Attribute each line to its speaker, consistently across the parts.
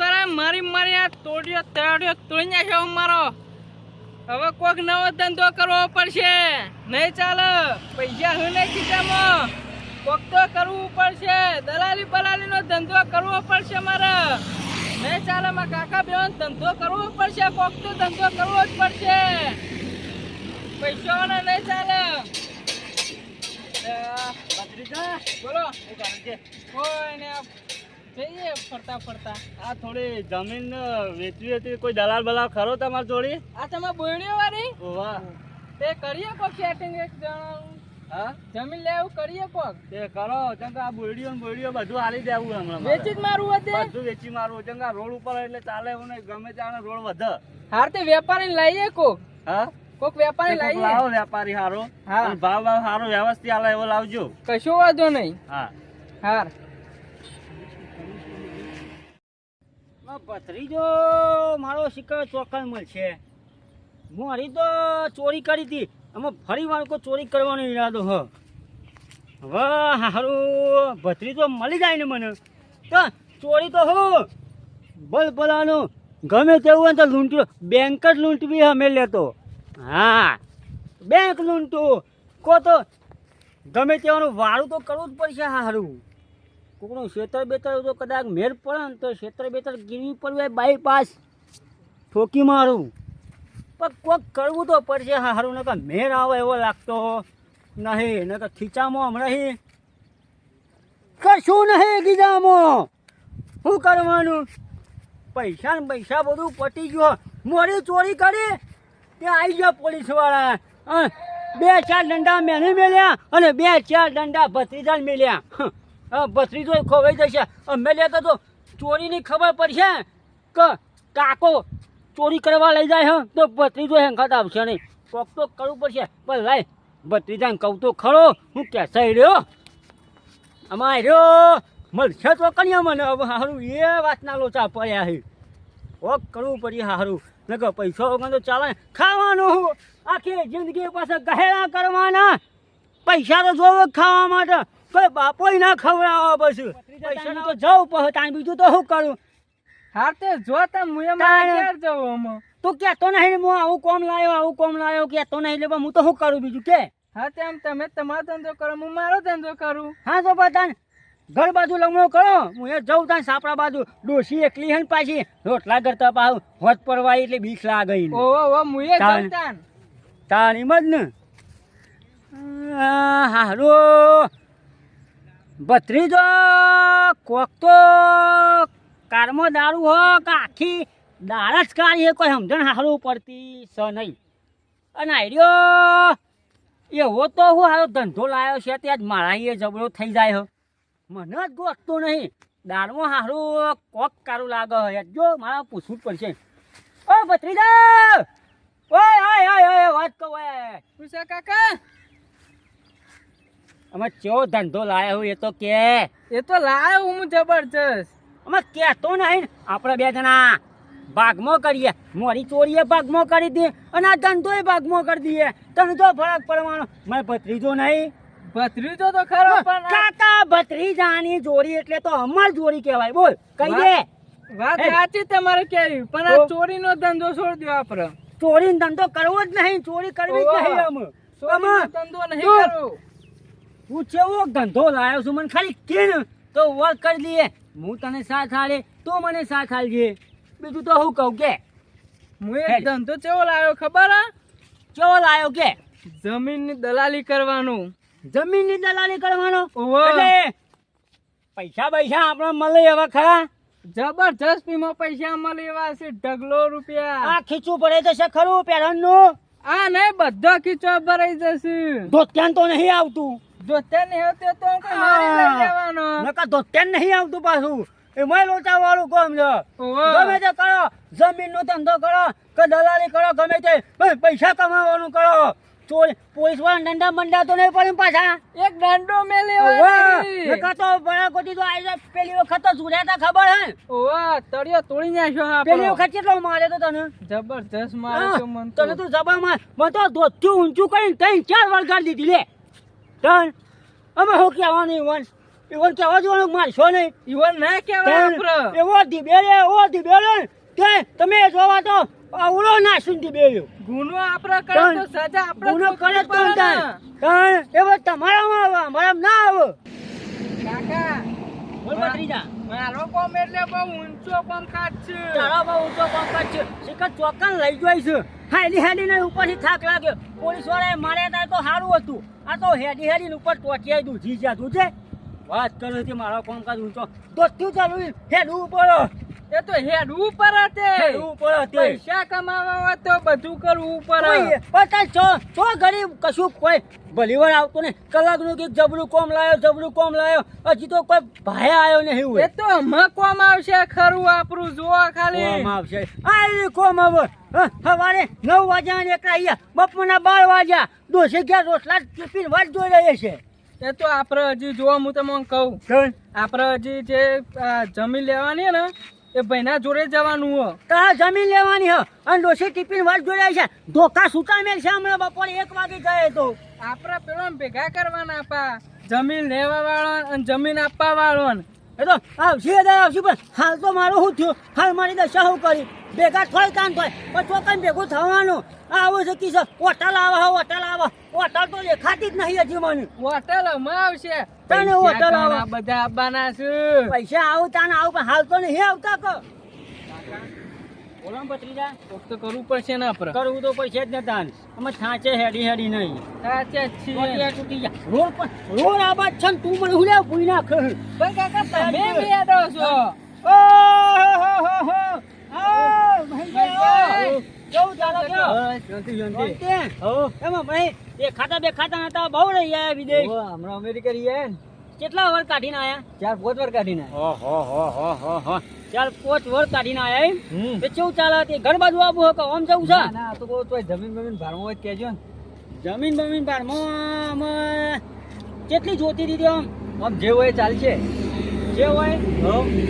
Speaker 1: પોલીસવાળા મારી આ તોડ્યો તોડી નાખ્યો મારો. હવે કોઈક નવો ધંધો કરવો પડશે. નહીં ચાલે, પૈસા હું નહીં ખીચામાં. કોક તો કરવું પડશે. દલાલી બલાલીનો ધંધો કરવો પડશે મારે. નહીં ચાલે, મારા કાકા બેન ધંધો કરવો પડશે. કોક તો ધંધો કરવો જ પડશે. પૈસાવાળા નહીં ચાલે. બોલો કોઈ ને જઈએ ફરતા ફરતા.
Speaker 2: આ થોડી જમીન વેચવી હતી, કોઈ દલાલ બલાલ ખરો તમારી જોડી?
Speaker 1: આ તમારે બોયડીઓ વાળી
Speaker 2: વાહ,
Speaker 1: તે કરીએ કોક સેટિંગ એક જણ.
Speaker 2: હા
Speaker 1: જમીન લેવું કરીએ કોક.
Speaker 2: તે કરો ચંગ આ બોયડીઓ ને બોયડીઓ બધું હાલી દેવું હમણાં મારે.
Speaker 1: વેચી જ મારવું હતું.
Speaker 2: બધું વેચી મારવું ચંગ આ રોડ ઉપર એટલે ચાલે એવું નહીં, ગમે ત્યાં રોડ વધે.
Speaker 1: હાર તે વેપારી લઈએ કોક.
Speaker 2: હા
Speaker 1: કોક વેપારી
Speaker 2: તે કોક
Speaker 1: લઈએ.
Speaker 2: લાવો વેપારી હારો.
Speaker 1: હા.
Speaker 2: અને ભાવ ભાવ હારો વ્યવસ્થિત આલે એવો લાવજો.
Speaker 1: કશો વાંધો નહીં.
Speaker 2: હા
Speaker 1: હાર
Speaker 3: ભત્રીજો મારો શિકાર ચોક્કસ મળશે. મારી તો ચોરી કરી હતી, આમાં ફરી વાર કોઈ ચોરી કરવાનો ઈરાદો હ. હવે હારું ભત્રીજો મળી જાય ને મને તો ચોરી તો હું ભલાનું ગમે તેવું હોય તો લૂંટ્યો. બેંક જ લૂંટવી અમે લેતો. હા બેંક લૂંટું કો તો ગમે તેવાનું વાળું તો કરવું જ પડશે. હારું કોકનું ખેતર બેતર તો કદાચ મેર પડે ને તો ખેતર બેતર ગીરવી પડવે બાયપાસ ઠોકી મારું. પણ કોક કરવું તો પડશે. હારું નકર મેર આવે એવો લાગતો નહીં. નકર ખીચામાં હમણાં કશું નહીં ગીજામાં. શું કરવાનું? પૈસા ને પૈસા બધું પટી ગયો. મોડી ચોરી કરી તે આવી ગયા પોલીસવાળા. 2-4 દંડા મેને મેલ્યા અને 2-4 દંડા ભત્રીજાને મેલ્યા. ભત્રીજો ખોવાઈ જશે. અમે લેતા તો ચોરીની ખબર પડશે કે કાકો ચોરી કરવા લઈ જાય તો ભત્રીજો હેંગાત આવશે નહીં. કોક તો કરવું પડશે. પણ લાય ભત્રીજાને કહું તો ખરો હું કેસાઈ રહ્યો. આમાં રહ્યો મળશે તો કન્યા મને. હવે સારું એ વાતના લોચા પડ્યા છે. કોક કરવું પડે સારું. નકર પૈસા વગર તો ચાલે. ખાવાનું આખી જિંદગી પાસે ગહેરા કરવાના. પૈસા તો જોવો ખાવા માટે. કોઈ બાપો ના ખવડાવો બસ. પૈસા તો જવું પડે. તાણ બીજું તો શું કરું?
Speaker 1: હાર તે જો તમે મુએ મારે ઘેર જવું અમે.
Speaker 3: તું કહેતો નહીં હું આવું કોમ લાવ્યો કહેતો નહીં. એટલે હું તો શું કરું બીજું કે?
Speaker 1: હા તેમ તમે તમારો ધંધો કરો, હું મારો ધંધો કરું.
Speaker 3: હા તો બતાન ઘર બાજુ લમણો કરો. હું એ જઉં તાન સાપડા બાજુ. ડોસી એકલી હે ને પાછી રોટલા કરતા પાછું હોત પરવાઈ એટલે બીક લાગે.
Speaker 1: ઓ મુએ જઉં તાન.
Speaker 3: તાન એમ જ ને. હારું ભત્રીજો કોક તો કારમાં દારૂ હો કે આખી દાળ જ કાઢીએ કોઈ સમજણ સારું પડતી સ નહીં. અને આઈડિયો એવો તો હું સારો ધંધો લાવ્યો છે ત્યાં જ મારા એ જબરો થઈ જાય હો. મને જ ગોતતો નહીં. દાળમાં સારું કોક કારું લાગે હે. જો મારા પૂછવું જ પડશે. ઓ ભત્રીજા ઓય વાત કહો.
Speaker 1: પૂછા કાકા
Speaker 3: અમે ચેવો ધંધો લાવ્યો હું એ તો કે.
Speaker 1: એ તો લાયો હું જબરજસ્ત.
Speaker 3: અમે કહેતો નહીં. આપણે 2 જણા ભાગમાં કરીએ. મોરી ચોરીએ ભાગમાં કરી દઈએ અને આ ધંધોય ભાગમાં કરી દઈએ. તને તો ફરક પડવાનો. મેં ભત્રીજો નહીં.
Speaker 1: ભત્રીજો તો ખરો પણ
Speaker 3: કાકા ભત્રીજાની જોડી એટલે તો અમાર જોડી કહેવાય. બોલ કહી દે.
Speaker 1: વાત સાચી તમારે કેવી, પણ આ ચોરીનો ધંધો છોડી દો. આપણે
Speaker 3: ચોરીનો ધંધો કરવો જ નહીં. ચોરી કરવી જ નહીં. અમે
Speaker 1: ચોરીનો ધંધો નહીં કરવો.
Speaker 3: હું ચેવો ધંધો લાવ્યો છું મને ખાલી કે ને તો વર્ક કરી લઈએ. હું તને સાથ આલે તું મને સાથ આલજે. બીજું તો હું કહું કે
Speaker 1: હું એક ધંધો ચેવો લાવ્યો ખબર હે?
Speaker 3: ચેવો લાવ્યો કે?
Speaker 1: જમીનની દલાલી કરવાનું.
Speaker 3: જમીનની દલાલી કરવાનો?
Speaker 1: ઓહો.
Speaker 3: એટલે પૈસા આપણે મળે એવા ખરા?
Speaker 1: જબરજસ્ત પીમાં પૈસા મળે એવા છે. ઢગલો રૂપિયા.
Speaker 3: આ ખીચું પડે જશે ખરું પેરણનું?
Speaker 1: આ નહીં, બધો ખીચો ભરાઈ જશે.
Speaker 3: ધોત્યાન તો નહીં આવતું?
Speaker 1: જોતે નહીં આવતો તો કોઈ મારી લઈ લેવાનો.
Speaker 3: નકર ધોત્યાન નહીં આવતું પાછું. એમાં લોચા વાળું કોમ છે. ગમે તે કરો, જમીનનો ધંધો કરો કે દલાલી કરો, ગમે તે પૈસા કમાવાનું કરો. ચોરી પોલીસ વાળા દંડા બંડા તો નહીં પડે પાછા.
Speaker 1: એક દંડો મેલે
Speaker 3: નકર તો બળાકોટી તો આવી જાય. પેલી વખત તો જોડ્યા તા ખબર હે?
Speaker 1: ઓવા તળિયો તોડી નાખ્યો.
Speaker 3: પેલી વખત કેટલો મારે તો તને?
Speaker 1: જબરજસ્ત મારે તો મન
Speaker 3: તને તો જબા માર. મને તો ધોત્યું ઊંચું કરીને 3-4 વળગાડી દીધી લે. તન અમે શું કહેવાનું વન ઈવન કહેવા જોવાનું મારશો નહીં.
Speaker 1: ઈવન ના કહેવાય આપણે.
Speaker 3: એવો ધીબેલે કે તમે જોવા તો આવડો નાસું ધીબેલ્યો.
Speaker 1: ગુનો આપણે કરે તો સજા આપણે
Speaker 3: ગુનો કરે તો
Speaker 1: ભોગવવી પડે ને.
Speaker 3: કારણ એવો તમારામાં આવે અમારામાં ના આવે.
Speaker 1: કાકા
Speaker 3: બોલ ભત્રીજા.
Speaker 1: મારો કોમ એટલે બહુ ઊંચો કામકાજ છે.
Speaker 3: તારા બહુ ઊંચો કામકાજ છે. શિખર ચોક્કસ લઈ જોઈ છે. હેડી ઉપરથી થાક લાગ્યો. પોલીસ વાળાએ માર્યા તા તો સારું હતું. આ તો હેડી ઉપર ટોટિયાઈ દૂધી જ્યાં તું છે. વાત કરે છે મારો કામકાજ ઊંચો. દોસ્તું ચાલુ હેડવું પડો.
Speaker 1: એ તો હેડ ઉપર હતે.
Speaker 3: હેડવું પડે.
Speaker 1: પૈસા કમાવા હોય તો બધું કરવું પડે.
Speaker 3: પણ ચો ગરીબ કશું કોઈ ભલીવાર આવતો ને કલાકનું કે જબરું કોમ લાયો હજી તો કોઈ ભાઈ આવ્યો નહીં
Speaker 1: એ
Speaker 3: હોય.
Speaker 1: તો હમણાં કોમ આવશે ખરું આપણું જોવા ખાલી.
Speaker 3: કોમ આવશે. આ કોમ આવે. સવારે 9 વાગ્યા ને એકલા અહીંયા બપોરના 12 વાગ્યા દોસે ગયા રોટલા ટિફિન વાત જોઈ રહી છે.
Speaker 1: એ તો આપણે હજી જોવા હું તમને કહું આપણે હજી જે જમીન લેવાની હે ને એ ભાઈના જોડે જવાનું હો.
Speaker 3: તારા જમીન લેવાની હ અને ડોસી ટિફિન વાત જોઈ રહી છે. ધોકા સુતા મેલ છે હમણાં બપોરે 1 વાગે ગયે તો.
Speaker 1: આપણે પેલો ભેગા કરવાના પા જમીન લેવા વાળો અને જમીન આપવા વાળો.
Speaker 3: એ તો આવશે પણ હાલ તો મારું શું થયું. હાલ મારી દશા શું કરી ભેગા થોય કામ થાય પણ ચોકન ભેગું થવાનું. આવું છે કિસ્સો. હોટલ હોટલ તો દેખાતી જ નહીં હજી મને.
Speaker 1: હોટલ માં આવશે.
Speaker 3: તને હોટલ આવે.
Speaker 1: બધા આવવાના છે.
Speaker 3: પૈસા આવું તાને આવું પણ હાલ તો નહીં આવતા કો. બોલો ભત્રીજા.
Speaker 1: કોક તો કરવું પડશે ને આપણે.
Speaker 3: કરવું તો પૈસા જ નતા અમે છાંચે હેડી નહીં.
Speaker 1: સાચે જ છીએ.
Speaker 3: ટોટિયા તૂટી જાય. રોડ આબાદ છે ને તું મને હું લેવ પૂઈ નાખ.
Speaker 1: પણ કાકા તમે બેડો છો.
Speaker 3: કેવું ચાલે છે? એમાં ભાઈ દેખાતા નતા બહુ રહી આયા વિદેશ.
Speaker 1: હમણાં અમેરિકા રહ્યા ને
Speaker 3: કેટલા વર કાઢીને આયા?
Speaker 1: 4-5 વાર કાઢીને.
Speaker 3: ચાલ 5 વર કાઢીને આયા એમ? તે કેવું ચાલે? તે ઘર બાજુ આવું હો કે આમ જવું છે?
Speaker 1: ના તો કોઈ તો જમીન ભાડમાં હોય કેજો ને.
Speaker 3: જમીન ભાડમાં કેટલી જોતી દીધી આમ
Speaker 1: જે હોય ચાલશે.
Speaker 3: જે હોય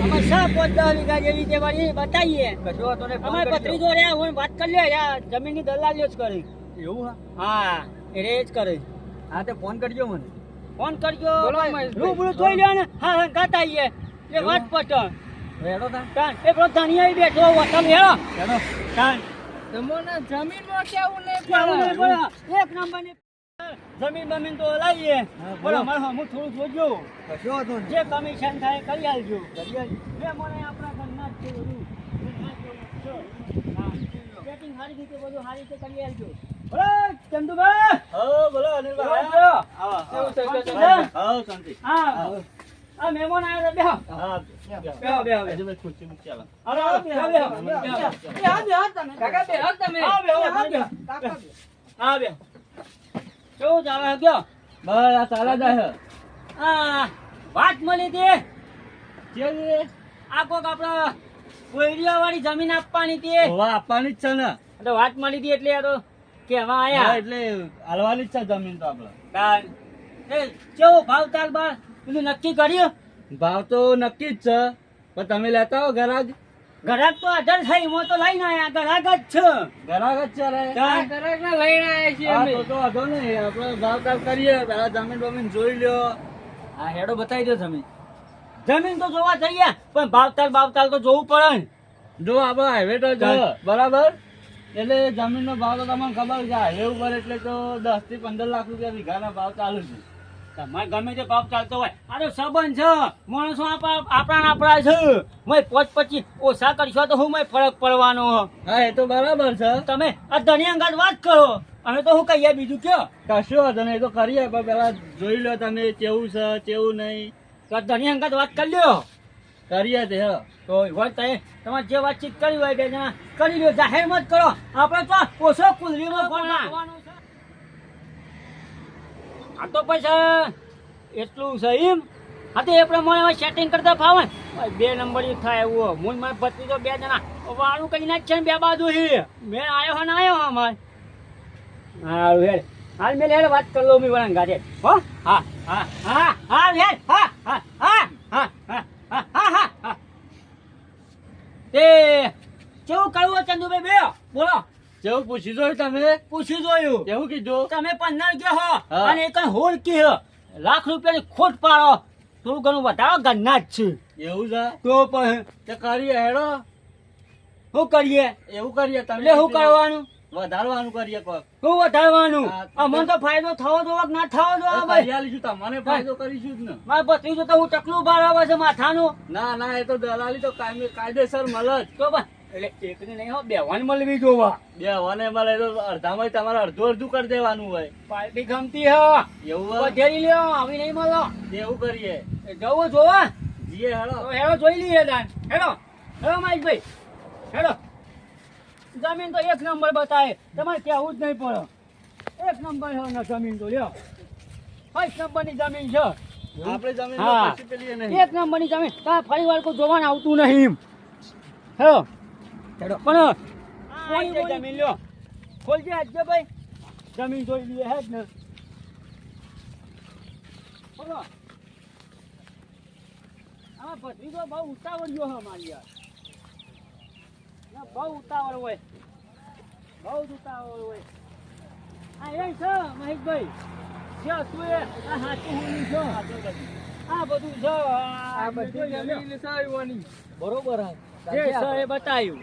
Speaker 3: અમે 5-10 વીઘા જેવી તે વાળી બતાવીએ.
Speaker 1: કશો હતો ને
Speaker 3: અમે પત્રીજો રહ્યા હોય વાત કરી લે. જમીનની દલાલીઓ જ કરી.
Speaker 1: એવું
Speaker 3: હા એ જ કરે.
Speaker 1: હા તે ફોન કરજો મને.
Speaker 3: ફોન કરજો.
Speaker 1: બોલો મહેશભાઈ.
Speaker 3: રૂબરૂ જોઈ લ્યો ને. હા ગાતા આવીએ એ વાત પટણ.
Speaker 1: રેડો તા.
Speaker 3: કાન એ પેલો ધનિયા બેઠો વતન હેરો.
Speaker 1: રેડો.
Speaker 3: કાન
Speaker 1: તમને જમીનમાં કેવું નહીં
Speaker 3: કેવું નહીં
Speaker 1: પડે.
Speaker 3: પડે. એક નંબર ની જમીન તો લાવીએ. બોલો મારે હું થોડું જોજો.
Speaker 1: કશો હતો ને.
Speaker 3: જે કમિશન થાય કરી આલજો.
Speaker 1: કરી આલજો.
Speaker 3: બે મને આપણા ઘરના જ છે બધું. સેટિંગ સારી રીતે બધું સારી રીતે કરી આલજો. બોલો ચંદુભાઈ.
Speaker 2: બોલો
Speaker 3: કેવું
Speaker 2: અનિલભાઈ.
Speaker 3: છો?
Speaker 1: કેવું છે?
Speaker 3: શાંતિ છે?
Speaker 2: શાંતિ.
Speaker 3: હા આ મહેમાન આવ્યા બેહો. બેહો.
Speaker 2: અજયભાઈ ખુરશી મૂકી ચાલો.
Speaker 3: અરે બેહો.
Speaker 1: કાકા બે હક તમે.
Speaker 3: હા બેહો. કેવું ચાલે ગયો?
Speaker 2: બસ આ ચાલે જાય.
Speaker 3: આ વાત મળી હતી.
Speaker 2: છે
Speaker 3: આ કોક આપડે કોયડિયા વાળી જમીન આપવાની હતી.
Speaker 2: હોવા આપવાની જ છે ને.
Speaker 3: એટલે વાત મળી હતી એટલે આ તો કેવા
Speaker 2: હા,
Speaker 3: આયા.
Speaker 2: એટલે હાલવાની જ છે જમીન તો આપડે.
Speaker 3: તાન. એ કેવો ભાવ તાલ બાર પેલું નક્કી કર્યું?
Speaker 2: ભાવ તો નક્કી જ છે પણ તમે લેતા હો ઘરાક.
Speaker 3: ઘરાક તો અઢાર થઈ હું તો લઈને આયા. ઘરાક જ છે.
Speaker 2: ઘરાક જ છે રે.
Speaker 1: આ ઘરાકને લઈને આવ્યા છીએ
Speaker 2: હા,
Speaker 1: અમે.
Speaker 2: તો વાંધો નહીં આપણે ભાવતાલ કરીએ પેલા જમીન બમીન જોઈ લ્યો.
Speaker 1: આ હેડો બતાવી દો તમે.
Speaker 3: જમીન તો જોવા જઈએ પણ ભાવતાલ તો જોવું પડે ને.
Speaker 2: જો આપડે હાઈવે તો છે બરાબર એટલે જમીન નો ભાવ તો તમને ખબર છે હાઈવે ઉપર એટલે તો 10 થી 15 લાખ રૂપિયા વીઘાના ભાવ ચાલુ છે.
Speaker 3: તમારે ગમે તે ભાવ ચાલતો હોય આ તો સંબંધ છે. માણસો આપણા છે. હું 5-25 ઓછા કરશો તો હું ફરક પડવાનો.
Speaker 2: હા એ તો બરાબર છે.
Speaker 3: તમે આ ધણી અંગાત વાત કરો. અમે તો શું કહીએ બીજું કયો?
Speaker 2: કશો વાંધો નહીં એ તો કરીએ પણ પેલા જોઈ લો તમે કેવું છે કેવું નહીં.
Speaker 3: તો આ ધણી અંગાત વાત કરી લ્યો.
Speaker 2: કરીએ તે હા.
Speaker 3: તો તમારે જે વાતચીત કરી હોય બે જણા કરી લ્યો. જાહેરમાં જ કરો. આપણે તો ઓછો કુંડલીમાં ફોન નાખવાનો છે. આ તો પૈસા એટલું છે એમ. હા તો એ પ્રમાણે સેટિંગ કરતા ફાવે. 2 નંબર થાય એવું. હું મારે પત્ની તો 2 જણા વાળું કઈ ના જ છે ને 2 બાજુ મેં આવ્યો હા ને આવ્યો હા મારે. હારું હેડ હાલ મેં હેડ વાત કરી લો મી વળંગ ગાજે. હો હા હા હા હા હેડ હા હા હા હા હા હા હા હા. તે કેવું કરવું ચંદુભાઈ બે બોલો.
Speaker 2: જેવું પૂછી જોયું તમે
Speaker 3: પૂછી જોયું.
Speaker 2: કેવું કીધું?
Speaker 3: તમે 15 કે હો
Speaker 2: હા.
Speaker 3: અને એક હોલ કે લાખ રૂપિયાની ખોટ પાડો થોડું ઘણું વધારો ઘરના જ છે.
Speaker 2: એવું છે
Speaker 3: તો પછી
Speaker 2: તે કરીએ હેડો
Speaker 3: શું કરીએ?
Speaker 2: એવું કરીએ તમે
Speaker 3: એટલે શું કરવાનું?
Speaker 2: વધારવાનું કરીએ કોક
Speaker 3: શું વધારવાનું?
Speaker 2: હા,
Speaker 3: અમને તો ફાયદો થવો જોવો કે ના થવો જોવો ભાઈ?
Speaker 2: કરી આલીશું, તમને ફાયદો કરીશું જ ને.
Speaker 3: મારા ભત્રીજો તો હું ચકલું બહાર આવે છે માથાનું.
Speaker 2: ના ના એ તો દલાલી તો કાયદેસર મળે જ.
Speaker 3: તો બસ એટલે એકને નહીં હો, બેવાને મળવી જોવા.
Speaker 2: બે વને મળે તો અડધામાં તમારે અડધું કરી દેવાનું હોય.
Speaker 3: પાર્ટી ગમતી હા
Speaker 2: એવું હોય?
Speaker 3: વધેરી લ્યો, આવી નહીં મળો.
Speaker 2: એવું કરીએ.
Speaker 3: એ જવું જોવા
Speaker 2: જીએ હેડો.
Speaker 3: તો હેડો જોઈ લઈએ દાન. હેડો હેડો મહેશભાઈ હેડો. જમીન તો એક નંબર બતાવે, તમારે કહેવું જ નહીં પડે. એક નંબર છે ને જમીન તો લ્યો, ફર્સ્ટ નંબરની જમીન છે.
Speaker 2: આપણે જમીન
Speaker 3: હા.
Speaker 2: પછી પેલી એ નહીં.
Speaker 3: એક નંબરની જમીન. તારે ફરી વાર કોઈ જોવાનું આવતું નહીં. હેડો હેડો પણ કોની જમીન લ્યો, ખોલજે આજ્જો ભાઈ, જમીન જોઈ લઈએ હે જ ને. બોલો આ ભત્રીજો બહુ ઉતાવળિયો છે મારી યાર. ના, બહુ ઉતાવળ હોય, બહુ જ ઉતાવળ હોય. આ એ છે મહેશભાઈ, જે હતું એ આ સાચું હોનું છે. આ બધું છે, આ બધી જમીન સારી
Speaker 1: બરોબર હા.
Speaker 3: જે છે એ બતાવ્યું.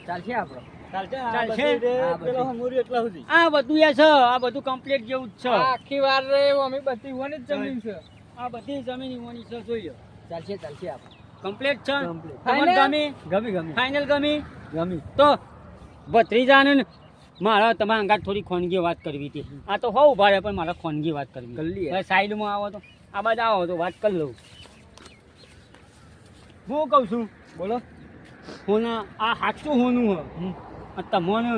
Speaker 1: ચાલશે આપણો.
Speaker 2: ચાલશે
Speaker 3: ચાલશે?
Speaker 2: આ
Speaker 3: આ
Speaker 2: પેલો
Speaker 3: બધી.
Speaker 2: હમુરી એટલા સુધી.
Speaker 3: આ બધું એ છે, આ બધું કમ્પ્લીટ જેવું જ છે.
Speaker 1: આખી વાર રે અમે બધી વાની જ જમીન છે.
Speaker 3: આ બધી જમીન ઈવોની છે, જોઈએ
Speaker 1: ચાલશે ચાલશે આપણો.
Speaker 3: કમ્પ્લીટ છે.
Speaker 1: Complete.
Speaker 3: તમને
Speaker 1: Final?
Speaker 3: ગમી? ફાઇનલ ગમી?
Speaker 1: ગમી.
Speaker 3: તો ભત્રીજાને ને મારા તમારા અંગાત થોડી ખોનગી વાત કરવી હતી. આ તો હોવ ઉભા રહે પણ મારે ખોનગી વાત કરવી.
Speaker 1: કરી લઈએ.
Speaker 3: હવે સાઈડમાં આવો તો આ બાજુ આવો તો વાત કરી લઉં. હું કહું છું,
Speaker 1: બોલો.
Speaker 3: હોના આ સાચું હોનું હ. આ તમને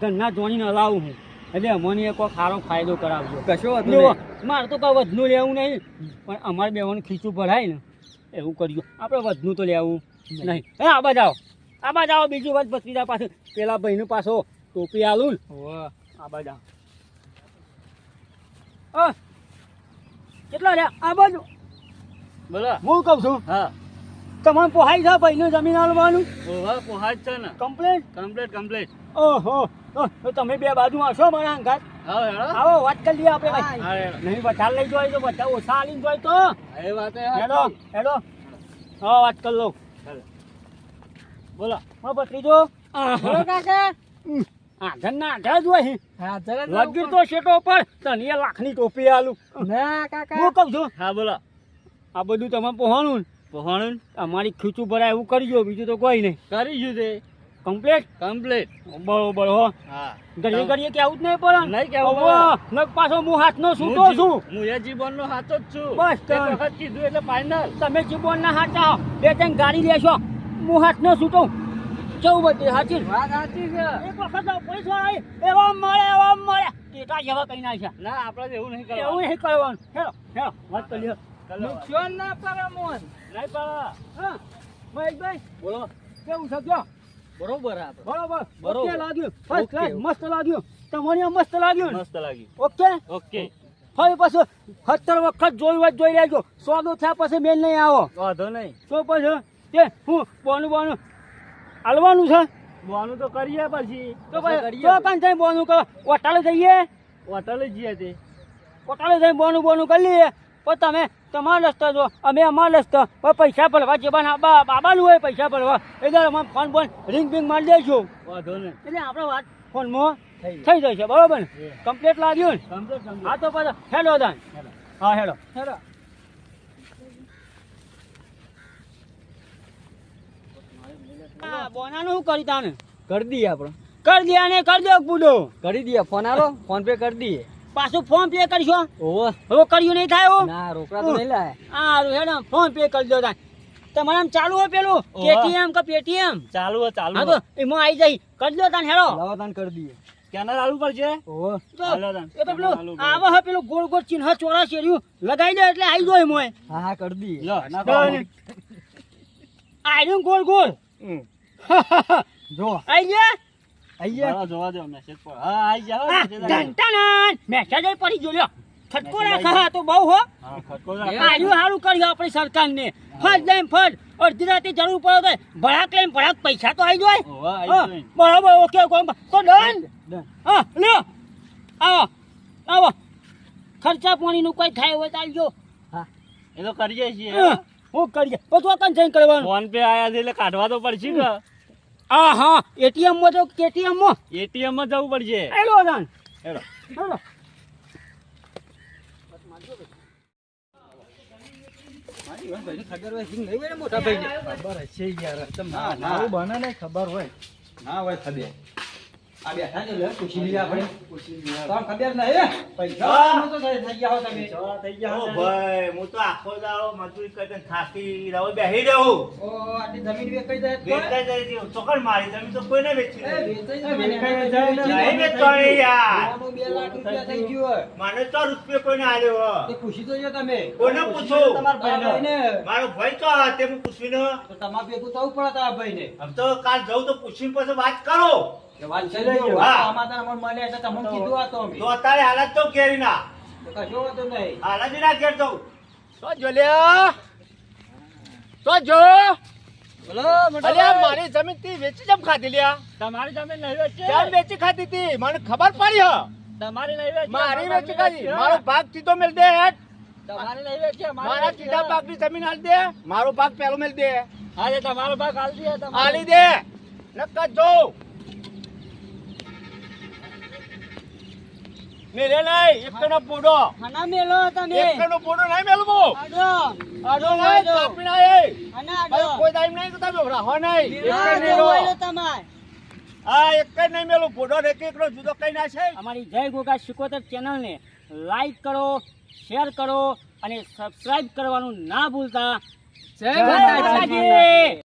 Speaker 3: ઘરના જોડીને હલાવું હું, એટલે અમને એક સારો ફાયદો કરાવજો.
Speaker 1: કશો વાંધો
Speaker 3: જો,
Speaker 1: નહીં.
Speaker 3: મારે તો કઈ વધનું લેવું નહીં, પણ અમારે બેવાનું ખીચું ભરાય ને એવું કર્યું. આપણે વધનું તો લેવું નહીં. હે આ બાજુ આવો, આ બાજુ આવો. બીજી વાત ભત્રીજા પાસે પેલા ભાઈનું પાછો ટોપી આલું ને.
Speaker 1: વાહ.
Speaker 3: આ બાજુ આવો. કેટલા રે આ બાજુ?
Speaker 2: બોલો.
Speaker 3: હું કહું છું,
Speaker 2: હા.
Speaker 3: તમારે પોહાય છે ભાઈનું જમીન આલવાનું
Speaker 2: ઓહો પોહાજ છે ને.
Speaker 3: કમ્પ્લેટ?
Speaker 2: કમ્પ્લીટ.
Speaker 3: ઓહો, તો તમે બે બાજુ આવશો મારા અંગાત.
Speaker 2: હા હેડો.
Speaker 3: આવો વાત કરી લઈએ આપણે ભાઈ.
Speaker 2: હા હેડો.
Speaker 3: નહીં વધારે લઈ જાય તો બધા ઓછા આલીને જાય તો
Speaker 2: એ વાત એ
Speaker 3: હેડો
Speaker 2: સાચી.
Speaker 3: હેડો. હા વાત કરી લો.
Speaker 2: હેડો.
Speaker 3: બોલો હા ભત્રીજો.
Speaker 1: બોલો કાકા.
Speaker 3: આગળ ના આગળ જ હોય.
Speaker 1: હા જરા
Speaker 3: લગી તો શેટો પર તને 1 લાખની ટોપી આલું.
Speaker 1: ના કાકા.
Speaker 3: હું કહું છું,
Speaker 2: હા બોલો.
Speaker 3: આ બધું તમે પહોંચવાનું ને
Speaker 2: પહોણું
Speaker 3: અમારી ખીચું ભરાય એવું કરજો, બીજું તો કોઈ નહીં.
Speaker 2: કરીશું તે.
Speaker 3: કમ્પ્લેટ?
Speaker 2: કમ્પ્લીટ.
Speaker 3: બરોબર હો.
Speaker 2: હા.
Speaker 3: ઘડીએ ઘડીએ કેવું જ નહીં પડે.
Speaker 2: નહીં કહેવું પડે.
Speaker 3: ઓવો, નક પાછો હું હાથનો છૂટો છું.
Speaker 2: હું એ જીવનનો હાથો જ છું.
Speaker 3: બસ
Speaker 2: એક
Speaker 3: તો.
Speaker 2: વખત કીધું એટલે ફાઇનલ.
Speaker 3: તમે જીબોનના હાથ આવો, 2-3 ગાડી લેશો, હું હાથનો છૂટો. કેવું બધી સાચી?
Speaker 1: વાત સાચી છે.
Speaker 3: એક વખત પોલીસ વાળા એવા મળે ટેટા જેવા કઈ નાખ્યા.
Speaker 2: ના આપણે એવું નહીં
Speaker 3: એવું
Speaker 2: કરવાનું.
Speaker 3: નહીં કરવાનું. હેલો હેલો વાત કરી લ્યો.
Speaker 1: નુકસાન ના પડે મોન.
Speaker 3: નહીં પાડો. હા મહેશભાઈ
Speaker 2: બોલો.
Speaker 3: કેવું છે કયો?
Speaker 1: બરોબર આપણે.
Speaker 3: બરોબર
Speaker 2: બરોબર.
Speaker 3: ઓકે લાગ્યું, ફર્સ્ટ
Speaker 1: ઓકે.
Speaker 3: ક્લાસ મસ્ત લાગ્યું. તમને મસ્ત લાગ્યું ને?
Speaker 2: મસ્ત લાગ્યું.
Speaker 3: ઓકે.
Speaker 2: ઓકે.
Speaker 3: ફરી પાછું 17 વખત જોઈ લેજો. સોદો થયા પછી મેલ નહીં આવો
Speaker 2: વાંધો નહીં.
Speaker 3: તો પછી તે હું બોનું હાલવાનું છે.
Speaker 2: બોનું તો કરીએ પછી.
Speaker 3: તો પછી તો કાંઈ થઈ બોનું કરો. હોટાલે જઈએ,
Speaker 2: હોટલે જઈએ તે.
Speaker 3: હોટાલે જઈને બોનું કરી લઈએ. પણ તમે તમારા રસ્તા જો, અમે અમારા રસ્તા. પણ પૈસા ભરવા જે બાબાનું હોય પૈસા ભરવા એટલે અમે ફોન રિંગ બિંગ મારી દઈશું.
Speaker 2: વાંધો નહીં.
Speaker 3: એટલે આપણે વાત ફોનમાં થઈ જશે. બરોબર ને? કમ્પ્લીટ લાગ્યું ને?
Speaker 2: કમ્પ્લીટ.
Speaker 3: હા તો પાછા હેલો દાન. હા હેલો
Speaker 1: હેડો.
Speaker 3: હા બોનાનું શું કરી તાને
Speaker 1: કરી દઈએ આપણે.
Speaker 3: કરી દે અને કરી દો બુડો.
Speaker 1: કરી દઈએ ફોન આલો, ફોન પે કરી દઈએ.
Speaker 3: પાછું ફોન પે કરશો?
Speaker 1: ઓહો.
Speaker 3: હવે કર્યું નહીં થાય હો.
Speaker 1: ના રોકડા તો નહીં લાય.
Speaker 3: સારું હેડો ફોન પે કરી દો તાન. તમારે આમ ચાલુ હોય પેલું
Speaker 2: ઓહો.
Speaker 3: કેટીએમ કે પેટીએમ?
Speaker 2: ચાલુ હે, ચાલુ
Speaker 3: હા
Speaker 2: હે.
Speaker 3: તો એમાં આવી જાય. કરી દો તાન હેડો.
Speaker 1: લાવો તાન કરી દઈએ.
Speaker 2: સ્કેનર આલુ પડશે.
Speaker 1: ઓહો.
Speaker 3: તો
Speaker 2: હાલો તાન.
Speaker 3: એ તો પેલું
Speaker 2: ચાલુ કરો.
Speaker 3: આવે હે પેલું ગોળ ગોળ ચિહ્ન ચોરા શેર્યું લગાઈ દે એટલે આવી જાય મોય.
Speaker 1: હા હા કરી દઈએ.
Speaker 2: લો નાખો.
Speaker 3: ડન. આયરું ગોળ ગોળ.
Speaker 2: હમ.
Speaker 1: જો
Speaker 3: આઈ ગયા?
Speaker 1: આઈએ.
Speaker 2: મારા જોવા દો મેસેજ પર. હા આઈ જાવ.
Speaker 3: આ ઘંટાનાન મેસેજ ય પડી ગયો લ્યો. છટકો રાખે હા તો બહુ હો.
Speaker 2: હા ખટકો
Speaker 3: આયુ સારું કર્યું આપણી સરકારને. ફટ લઈને ફટ અડધી રાતે જરૂર પડે તો ભડાક લઈને ભડાક પૈસા તો આવી જાય.
Speaker 2: ઓવા આઈ
Speaker 3: હા,
Speaker 2: જોઈ.
Speaker 3: બરાબર ઓકે તો ડન.
Speaker 1: ડન.
Speaker 3: હા લ્યો આવો આવો. ખર્ચા પાણીનું કોઈ થાય હોય તો આવજો.
Speaker 1: હા.
Speaker 2: એ તો કરીએ છીએ
Speaker 3: હું કરીએ પછી તો કઈ જઈને કરવાનું
Speaker 2: ફોન પે આયા છે એટલે કાઢવા તો પડશે કે
Speaker 3: હા હા એટીએમ માં તો કેટીએમ માં
Speaker 2: એટીએમ માં જવું પડશે
Speaker 3: એલો જાન
Speaker 2: હેલો
Speaker 3: હેલો
Speaker 4: ના હોય ખબર આ બેઠા છે લે પૂછી લઈએ આપણે તો ખબર નહીં પૈસા તો થઈ ગયા હો તમે
Speaker 2: ઓ ભાઈ હું તો આખો દાડો મજૂરી કરીને થાકી રહ્યો બેહી રહું
Speaker 4: ઓ આટલી જમીન વેચાઈ જાય તો
Speaker 2: વેચાઈ જાય છે ચોકડ મારી જમીન તો કોઈને વેચી
Speaker 4: એ
Speaker 2: નથી
Speaker 4: વેચાઈ જાય ને
Speaker 2: નહીં વેચવાની યાર
Speaker 4: સોનું 2 લાખ રૂપિયા થઈ ગયું હોય
Speaker 2: મને તો રૂપિયો કોઈને આલ્યો
Speaker 4: તે પૂછી તો જો તમે
Speaker 2: કોને પૂછો
Speaker 4: તમારા ભાઈને
Speaker 2: મારો ભાઈ તો તે હું પૂછીને
Speaker 4: તો તમારે ભેગું થવું પડે તારા ભાઈને
Speaker 2: આમ તો કાલ જવું તો પૂછીને પછી વાત કરો
Speaker 4: કે વાત છે જો
Speaker 2: હા.
Speaker 4: આમાં તારા મને મળે એટલે તમને કીધું આ તો અમે
Speaker 2: તો અત્યારે હાલત તો કેરી ના
Speaker 4: તો કશો વાંધો નહીં
Speaker 2: હાલત ના ઘેર જવું
Speaker 5: તો જો લ્યા તો જો
Speaker 4: બોલો
Speaker 5: અલ્યા મારી જમીન તી વેચી જમ ખાધી લ્યા
Speaker 3: તમારી જમીન નહીં વેચી
Speaker 5: કેમ વેચી ખાધી તી મને ખબર પડી હ
Speaker 3: તમારી નહીં વેચી
Speaker 5: મારી વેચી ખાધી મારો ભાગ સીધો મેલ દે હેઠ
Speaker 3: તમારી નહીં વેચી
Speaker 5: મારા સીધા ભાગની જમીન આલી દે મારો ભાગ પેલો મેલ દે
Speaker 3: આજે તમારો ભાગ આલી દે
Speaker 5: આલી દે નક્કા જો મેલે નહીં એકનો પૂડો
Speaker 3: ખાના મેલો તમે
Speaker 5: એકનો પૂડો નહીં મેલવો
Speaker 3: આડો
Speaker 5: આડો નહીં કાપી નાય
Speaker 3: ખાના
Speaker 5: હવે કોઈ ટાઈમ નહીં તો તમે રહો નહીં એક જ મેલો
Speaker 3: તમારે
Speaker 5: હા એક જ નહીં મેલું પૂડો ને એકનો જુદો કઈ ના છે
Speaker 3: અમારી જય ગોગા શિકોતર ચેનલને લાઈક કરો શેર કરો અને સબસ્ક્રાઇબ કરવાનું ના ભૂલતા જય માતાજી